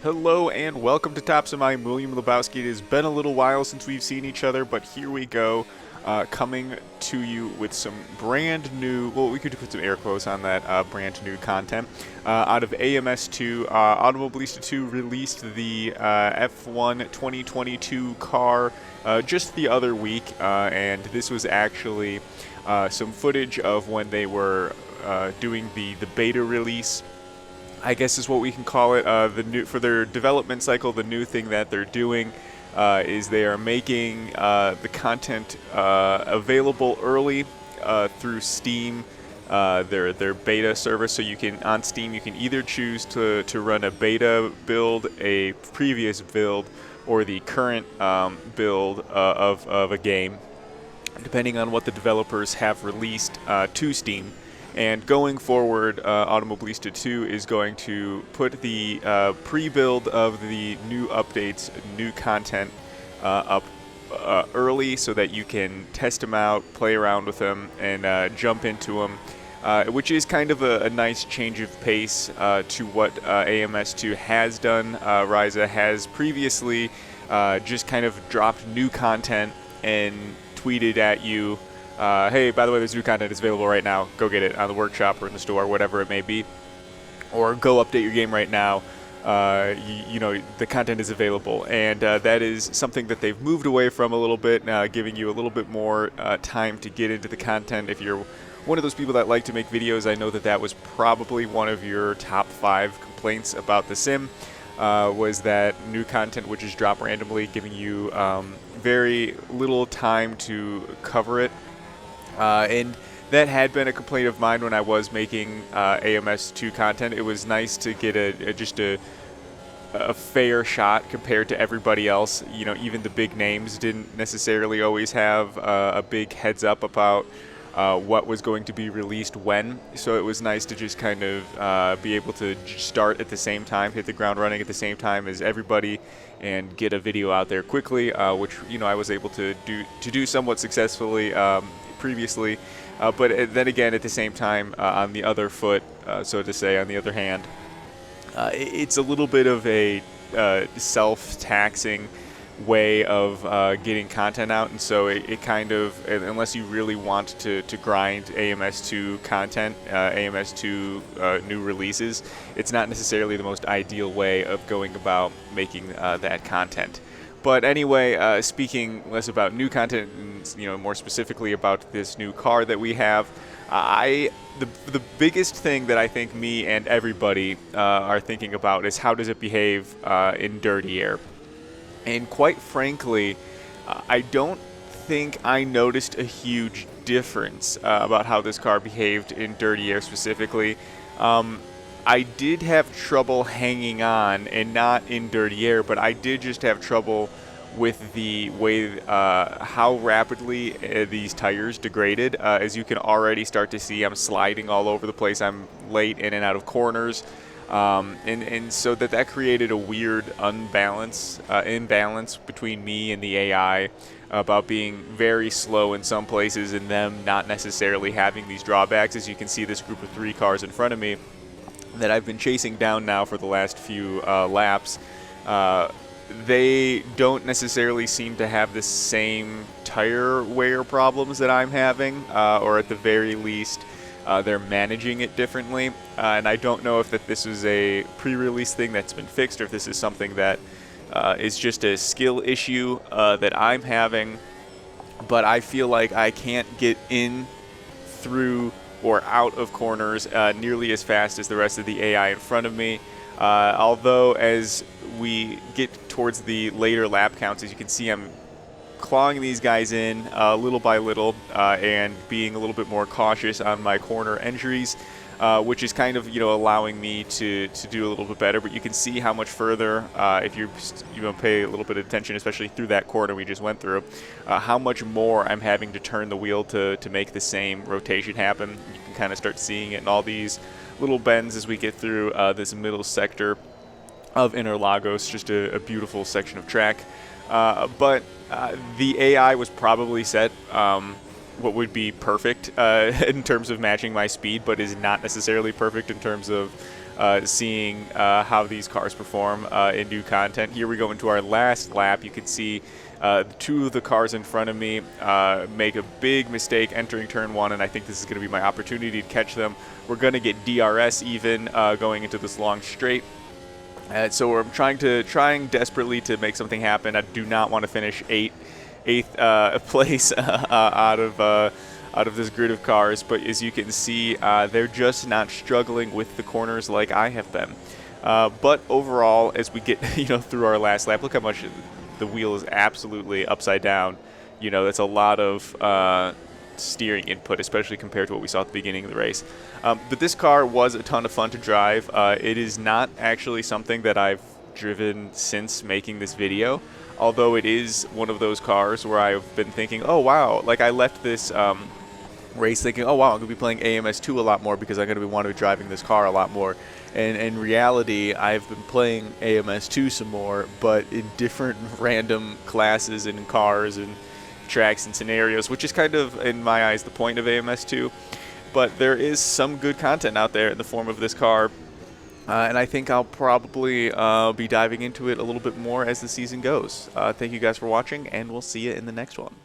Hello and welcome to Tops of I'm William Lebowski. It has been a little while since we've seen each other, but here we go, coming to you with some brand new, well, we could put some air quotes on that, brand new content. Out of AMS2, Automobilista 2 released the F1 2022 car just the other week, and this was actually some footage of when they were doing the beta release, I guess is what we can call it. For their development cycle, the new thing that they're doing is they are making the content available early through Steam, their beta service. So you can, on Steam, you can either choose to run a beta build, a previous build, or the current build of a game, depending on what the developers have released to Steam. And going forward, Automobilista 2 is going to put the pre-build of the new updates, new content up early so that you can test them out, play around with them, and jump into them, which is kind of a nice change of pace to what AMS2 has done. Ryza has previously just kind of dropped new content and tweeted at you, hey, by the way, there's new content is available right now. Go get it on the workshop or in the store, whatever it may be. Or go update your game right now. You know, the content is available. And that is something that they've moved away from a little bit, giving you a little bit more time to get into the content. If you're one of those people that like to make videos, I know that that was probably one of your top 5 complaints about the sim, was that new content would just drop randomly, giving you very little time to cover it. And that had been a complaint of mine when I was making AMS2 content. It was nice to get just a fair shot compared to everybody else. You know, even the big names didn't necessarily always have a big heads up about what was going to be released when. So it was nice to just kind of be able to start at the same time, hit the ground running at the same time as everybody, and get a video out there quickly, which, you know, I was able to do somewhat successfully previously, but then again, at the same time, on the other foot, so to say, on the other hand, it's a little bit of a self-taxing way of getting content out, and so it kind of, unless you really want to grind AMS2 content, AMS2 new releases, it's not necessarily the most ideal way of going about making that content. But anyway, speaking less about new content, and, you know, more specifically about this new car that we have, the biggest thing that I think me and everybody are thinking about is how does it behave in dirty air. And quite frankly, I don't think I noticed a huge difference about how this car behaved in dirty air specifically. I did have trouble hanging on, and not in dirty air, but I did just have trouble with the way how rapidly these tires degraded. As you can already start to see, I'm sliding all over the place. I'm late in and out of corners. And so that created a weird imbalance between me and the AI about being very slow in some places and them not necessarily having these drawbacks. As you can see, this group of 3 cars in front of me that I've been chasing down now for the last few laps, they don't necessarily seem to have the same tire wear problems that I'm having, or at the very least, they're managing it differently. And I don't know if this is a pre-release thing that's been fixed, or if this is something that is just a skill issue that I'm having. But I feel like I can't get in, through, or out of corners nearly as fast as the rest of the AI in front of me. Although as we get towards the later lap counts, as you can see, I'm clawing these guys in little by little, and being a little bit more cautious on my corner entries, which is kind of, you know, allowing me to do a little bit better. But you can see how much further, if you pay a little bit of attention, especially through that corner we just went through, how much more I'm having to turn the wheel to make the same rotation happen. You can kind of start seeing it in all these little bends as we get through this middle sector of Interlagos, just a beautiful section of track. But the AI was probably set what would be perfect in terms of matching my speed, but is not necessarily perfect in terms of seeing how these cars perform in new content. Here we go into our last lap. You can see two of the cars in front of me make a big mistake entering turn one, and I think this is going to be my opportunity to catch them. We're going to get DRS even going into this long straight. So I'm trying desperately to make something happen. I do not want to finish eighth place out of this grid of cars, but as you can see, they're just not struggling with the corners like I have been. But overall, as we get through our last lap, look how much the wheel is absolutely upside down. That's a lot of steering input, especially compared to what we saw at the beginning of the race. But this car was a ton of fun to drive. It is not actually something that I've driven since making this video, although it is one of those cars where I've been thinking, oh wow, like I left this race thinking, oh wow, I'm going to be playing AMS2 a lot more because I'm going to want to be driving this car a lot more. And in reality, I've been playing AMS2 some more, but in different random classes and cars and tracks and scenarios, which is kind of, in my eyes, the point of AMS2. But there is some good content out there in the form of this car, and I think I'll probably be diving into it a little bit more as the season goes. Thank you guys for watching, and we'll see you in the next one.